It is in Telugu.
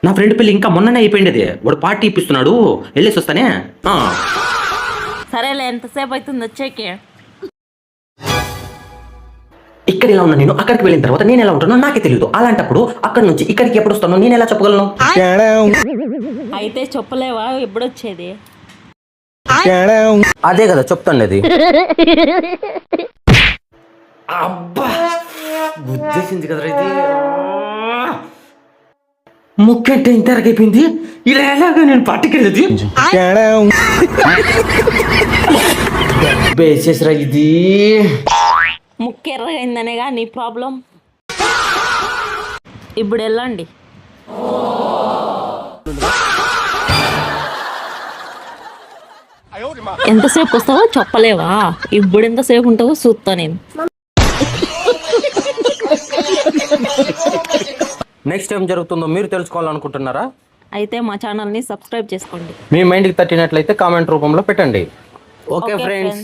నా ఫ్రెండ్ పెళ్లి ఇంకా మొన్ననే అయిపోయింది. వాడు పార్టీ ఇప్పిస్తున్నాడు, వెళ్ళేసి వస్తానే. సరేలే, ఎంతసేపు అవుతుంది వచ్చేకి? ఇక్కడ ఎలా ఉన్నా నేను అక్కడికి వెళ్ళిన తర్వాత నేను ఎలా ఉంటానో నాకే తెలియదు. అలాంటప్పుడు అక్కడి నుంచి ఇక్కడికి ఎప్పుడు వస్తానో నేను ఎలా చెప్పగలను? అయితే చెప్పలేవా ఎప్పుడొచ్చేది? అదే కదా చెప్తాండి. అది అబ్బా గుద్దేసింది కదరా ఇది. ముక్కెట్టే ఇంత అయిపోయింది. ఇలా ఎలాగా నేను పట్టుకెళ్ళేది? వేసేసరా ఇది. ముక్కెర్రగైందనేగా నీ ప్రాబ్లం. ఇప్పుడు వెళ్ళండి. ఎంతసేపు వస్తావో చెప్పలేవా? ఇప్పుడు ఎంతసేపు ఉంటావో చూస్తా నేను. నెక్స్ట్ ఏం జరుగుతుందో మీరు తెలుసుకోవాలనుకుంటున్నారా? అయితే మా ఛానల్ని సబ్స్క్రైబ్ చేసుకోండి. మీ మైండ్కి తట్టినట్లయితే కామెంట్ రూపంలో పెట్టండి. Okay friends.